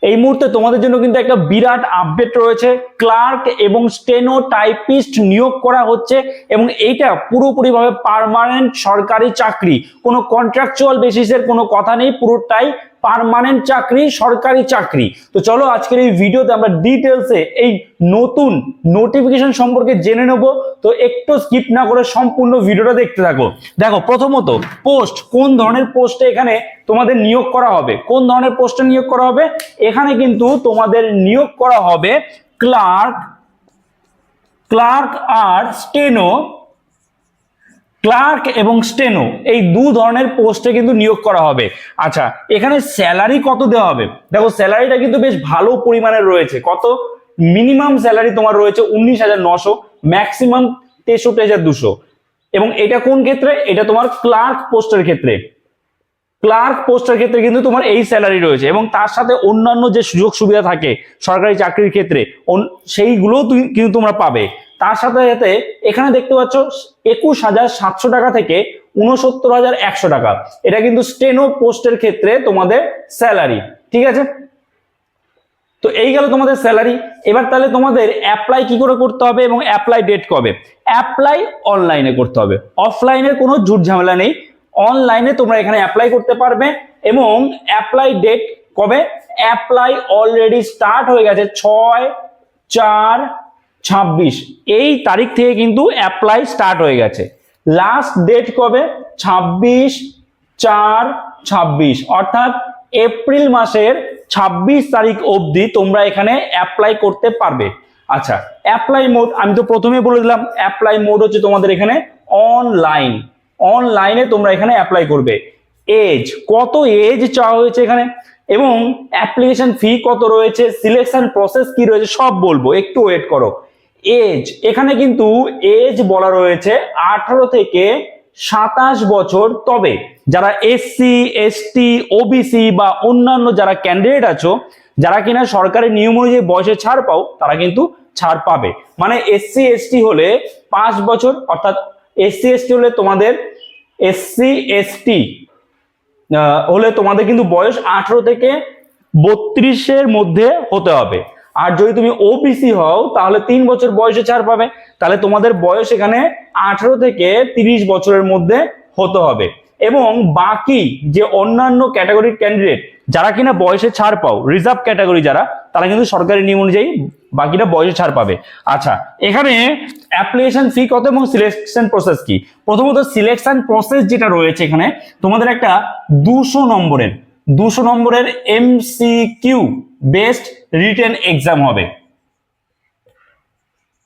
এই মুহূর্তে তোমাদের জন্য কিন্তু একটা বিরাট আপডেট রয়েছে। ক্লার্ক এবং স্টেনো টাইপিস্ট নিয়োগ করা হচ্ছে এবং এইটা পুরোপুরিভাবে পার্মানেন্ট সরকারি চাকরি, কোনো কন্ট্রাকচুয়াল বেসিসের কোনো কথা নেই, পুরোটাই পার্মানেন্ট চাকরি, সরকারি চাকরি। তো চলো আজকের এই ভিডিওতে আমরা ডিটেলসে এই নতুন নোটিফিকেশন সম্পর্কে জেনে নেব। তো একটু স্কিপ না করে সম্পূর্ণ ভিডিওটা দেখতে থাকো। দেখো, প্রথমত পোস্ট, কোন ধরনের পোস্টে এখানে তোমাদের নিয়োগ করা হবে, কোন ধরনের পোস্টে নিয়োগ করা হবে। এখানে কিন্তু তোমাদের নিয়োগ করা হবে ক্লার্ক আর স্টেনো, ক্লার্ক এবং স্টেনো এই দু ধরনের পোস্টে কিন্তু নিয়োগ করা হবে। আচ্ছা, এখানে স্যালারি কত দেওয়া হবে? দেখো, স্যালারিটা কিন্তু বেশ ভালো পরিমাণের রয়েছে। কত? মিনিমাম স্যালারি তোমার রয়েছে 19,900, ম্যাক্সিমাম 63,200। এবং এটা কোন ক্ষেত্রে? এটা তোমার ক্লার্ক পোস্টের ক্ষেত্রে। ক্লার্ক পোস্টের ক্ষেত্রে কিন্তু তোমার এই স্যালারি রয়েছে এবং তার সাথে অন্যান্য যে সুযোগ সুবিধা থাকে সরকারি চাকরির ক্ষেত্রে সেইগুলোও কিন্তু তোমরা পাবে। তার সাথে সাথে এখানে দেখতে পাচ্ছ 21,700 টাকা থেকে 69,100 টাকা, এটা কিন্তু স্টেনো পোস্টের ক্ষেত্রে তোমাদের স্যালারি। ঠিক আছে, তো এই গেল তোমাদের স্যালারি। এবার তাহলে তোমাদের অ্যাপ্লাই কি করে করতে হবে এবং অ্যাপ্লাই ডেট কবে? অ্যাপ্লাই অনলাইনে করতে হবে, অফলাইনের কোনো ঝুট ঝামেলা নেই। অনলাইনে তোমরা এখানে অ্যাপ্লাই করতে পারবে এবং অ্যাপ্লাই ডেট কবে? অ্যাপ্লাই অলরেডি স্টার্ট হয়ে গেছে 6/4/26, এই তারিখ থেকে কিন্তু অ্যাপ্লাই স্টার্ট হয়ে গেছে। লাস্ট ডেট কবে? 26/4/26, অর্থাৎ এপ্রিল মাসের 26 তারিখ অবধি তোমরা এখানে অ্যাপ্লাই করতে পারবে। আচ্ছা, অ্যাপ্লাই মোড আমি তো প্রথমে বলে দিলাম, অ্যাপ্লাই মোড হচ্ছে তোমাদের এখানে অনলাইন, অনলাইনে তোমরা এখানে অ্যাপ্লাই করবে। এজ, কত এজ চাওয়া হয়েছে এখানে এবং অ্যাপ্লিকেশন ফি কত রয়েছে, সিলেকশন প্রসেস কি রয়েছে সব বলবো, একটু ওয়েট করো। এজ, এখানে কিন্তু এজ বলা রয়েছে 18 থেকে 27 বছর। তবে যারা এসসি, এসটি, ওবিসি বা অন্যান্য যারা ক্যান্ডিডেট আছো, যারা কিনা সরকারি নিয়ম অনুযায়ী বয়সে ছাড় পাও, তারা কিন্তু ছাড় পাবে। মানে এসসি এসটি হলে 5 বছর, অর্থাৎ এসসি এসটি হলে তোমাদের হলে তোমাদের কিন্তু বয়স 18 থেকে 32-এর মধ্যে হতে হবে। আর যদি তুমি ওবিসি হও তাহলে 3 বছর বয়সে ছাড় পাবে। তাহলে তোমাদের বয়স এখানে 18 থেকে 30 বছরের মধ্যে হতে হবে। এবং বাকি যে অন্যান্য ক্যাটাগরির ক্যান্ডিডেট যারা কিনা বয়সে ছাড় পাও, রিজার্ভ ক্যাটাগরি যারা, তারা কিন্তু সরকারি নিয়ম অনুযায়ী বাকিটা বয়সে ছাড় পাবে। আচ্ছা, এখানে অ্যাপ্লিকেশন ফি কত এবং সিলেকশন প্রসেস কি? প্রথমত সিলেকশন প্রসেস যেটা রয়েছে এখানে তোমাদের একটা 200 নম্বরের এমসিকিউ বেসড রিটেন এক্সাম হবে।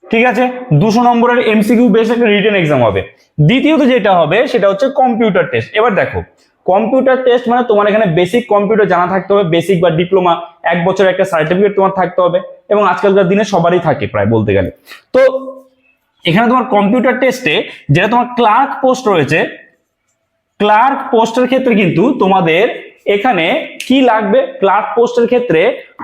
ঠিক আছে, 200 নম্বরের এমসিকিউ বেসড একটা রিটেন এক্সাম হবে। দ্বিতীয়ত যেটা হবে সেটা হচ্ছে কম্পিউটার টেস্ট। এবার দেখো, কম্পিউটার টেস্ট মানে তোমার এখানে বেসিক কম্পিউটার জানা থাকতে হবে, বেসিক বা ডিপ্লোমা 1 বছরের একটা সার্টিফিকেট তোমার থাকতে হবে এবং আজকালকার দিনে সবারই থাকে প্রায় বলতে গেলে। তো এখানে তোমার কম্পিউটার টেস্টে যেটা তোমার ক্লার্ক পোস্ট রয়েছে, ক্লার্ক পোস্টের ক্ষেত্রে কিন্তু তোমাদের এখানে কি লাগবে? ক্লার্ক পোস্টের ক্ষেত্রে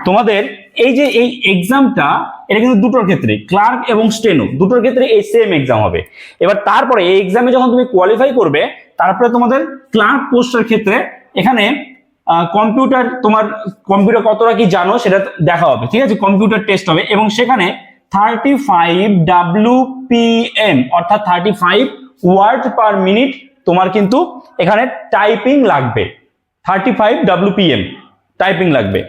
তোমাদের এই যে এই এক্সামটা, এটা কিন্তু দুটোর ক্ষেত্রে, ক্লার্ক এবং স্টেনো দুটোর ক্ষেত্রে এই সেম এক্সাম হবে। এবার তারপরে এই এক্সামে যখন তুমি কোয়ালিফাই করবে, তারপরে তোমাদের ক্লার্ক পোস্টের ক্ষেত্রে এখানে কম্পিউটার, তোমার কম্পিউটার কতটা কি জানো সেটা দেখা হবে। ঠিক আছে, কম্পিউটার টেস্ট হবে এবং সেখানে 35 WPM অর্থাৎ 35 ওয়ার্ড পার মিনিট তোমার কিন্তু এখানে টাইপিং লাগবে। 35 WPM টাইপিং লাগবে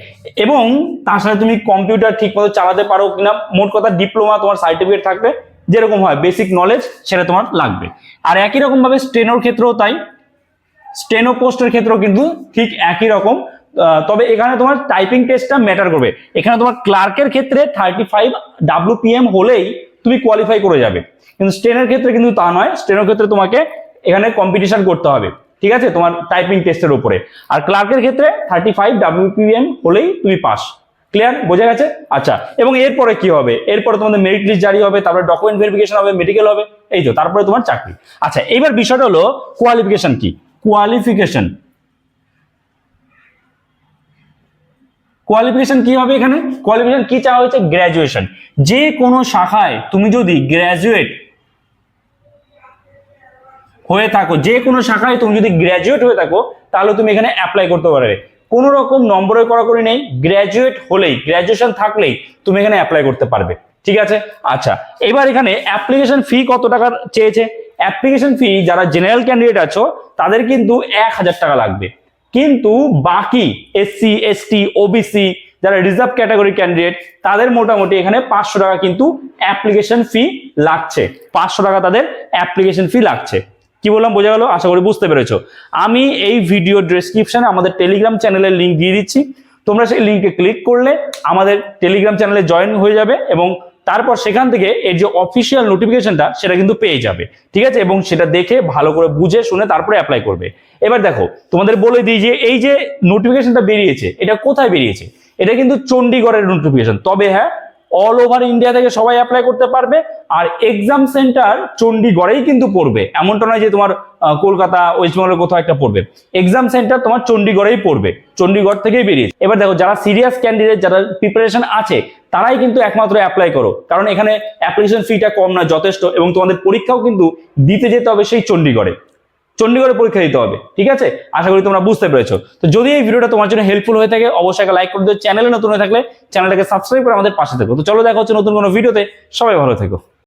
এবং তার সাথে তুমি কম্পিউটার ঠিক মতো চালাতে পারো কিনা, মোট কথা ডিপ্লোমা তোমার সার্টিফিকেট থাকবে, যেরকম হয় বেসিক নলেজ সেটা তোমার লাগবে। আর একই রকম ভাবে স্টেনোর ক্ষেত্রেও তাই, স্টেনো পোস্টের ক্ষেত্রেও কিন্তু ঠিক একই রকম। তবে এখানে তোমার টাইপিং টেস্টটা ম্যাটার করবে। এখানে তোমার ক্লার্কের ক্ষেত্রে 35 WPM হলেই তুমি কোয়ালিফাই করে যাবে, কিন্তু স্টেনের ক্ষেত্রে কিন্তু তা নয়। স্টেনোর ক্ষেত্রে তোমাকে এখানে কম্পিটিশন করতে হবে, ঠিক আছে, তোমার টাইপিং টেস্টের উপরে। আর ক্লার্কের ক্ষেত্রে 35 WPM হলেই তুমি পাস। ক্লিয়ার, বোঝা গেছে? আচ্ছা, এবং এরপরে কি হবে? এরপরে তোমাদের মেরিট লিস্ট জারি হবে, তারপরে ডকুমেন্ট ভেরিফিকেশন হবে, মেডিকেল হবে, এই তো, তারপরে তোমার চাকরি। আচ্ছা, এইবার বিষয়টা হলো কোয়ালিফিকেশন কি? কোয়ালিফিকেশন কি হবে? এখানে কোয়ালিফিকেশন কি চাওয়া হয়েছে? গ্র্যাজুয়েশন। যে কোনো শাখায় তুমি যদি গ্র্যাজুয়েট হয়ে থাকো, যে কোনো শাখায় তুমি যদি গ্র্যাজুয়েট হয়ে থাকো, তাহলে তুমি এখানে অ্যাপ্লাই করতে পারবে। কোনো রকম নম্বরের কড়াকড়ি নেই, গ্র্যাজুয়েট হলেই, গ্র্যাজুয়েশন থাকলেই তুমি এখানে অ্যাপ্লাই করতে পারবে। ঠিক আছে, আচ্ছা এবার এখানে অ্যাপ্লিকেশন ফি কত টাকার চেয়েছে? অ্যাপ্লিকেশন ফি যারা জেনারেল ক্যান্ডিডেট আছো তাদের কিন্তু 1000 টাকা লাগবে, কিন্তু বাকি এসসি এসটি ওবিসি যারা রিজার্ভ ক্যাটাগরি ক্যান্ডিডেট তাদের মোটামুটি এখানে 500 টাকা কিন্তু অ্যাপ্লিকেশন ফি লাগছে, 500 টাকা তাদের অ্যাপ্লিকেশন ফি লাগছে। কি বললাম বোঝা গেল? আশা করি বুঝতে পেরেছো। আমি এই ভিডিও ডেসক্রিপশনে আমাদের টেলিগ্রাম চ্যানেলের লিঙ্ক দিয়ে দিচ্ছি, তোমরা সেই লিঙ্কে ক্লিক করলে আমাদের টেলিগ্রাম চ্যানেলে জয়েন হয়ে যাবে এবং তারপর সেখান থেকে এর যে অফিসিয়াল নোটিফিকেশনটা সেটা কিন্তু পেয়ে যাবে। ঠিক আছে, এবং সেটা দেখে ভালো করে বুঝে শুনে তারপরে অ্যাপ্লাই করবে। এবার দেখো তোমাদের বলে দিই যে এই যে নোটিফিকেশনটা বেরিয়েছে এটা কোথায় বেরিয়েছে? এটা কিন্তু চণ্ডীগড়ের নোটিফিকেশন, তবে হ্যাঁ অল ওভার ইন্ডিয়া থেকে সবাই অ্যাপ্লাই করতে পারবে। আর এক্সাম সেন্টার চণ্ডীগড়েই কিন্তু পড়বে, এমনটা নয় যে তোমার কলকাতা ওয়েস্ট বেঙ্গলের কোথাও একটা পড়বে। এক্সাম সেন্টার তোমার চণ্ডীগড়েই পড়বে, চণ্ডীগড় থেকেই বেরিয়েছে। এবার দেখো যারা সিরিয়াস ক্যান্ডিডেট, যারা প্রিপারেশন আছে তারাই কিন্তু একমাত্র অ্যাপ্লাই করো, কারণ এখানে অ্যাপ্লিকেশন ফিটা কম না, যথেষ্ট, এবং তোমাদের পরীক্ষাও কিন্তু দিতে যেতে হবে সেই চণ্ডীগড়ে, চণ্ডীগড়ে পরীক্ষা দিতে হবে। ঠিক আছে, আশা করি তোমরা বুঝতে পেরেছো। তো যদি এই ভিডিওটা তোমার জন্য হেল্পফুল হয়ে থাকে অবশ্যই একটা লাইক করে দিও, চ্যানেলে নতুন হয়ে থাকলে চ্যানেলটাকে সাবস্ক্রাইব করে আমাদের পাশে থেকো। তো চলো দেখা হচ্ছে নতুন কোনো ভিডিওতে, সবাই ভালো থেকো।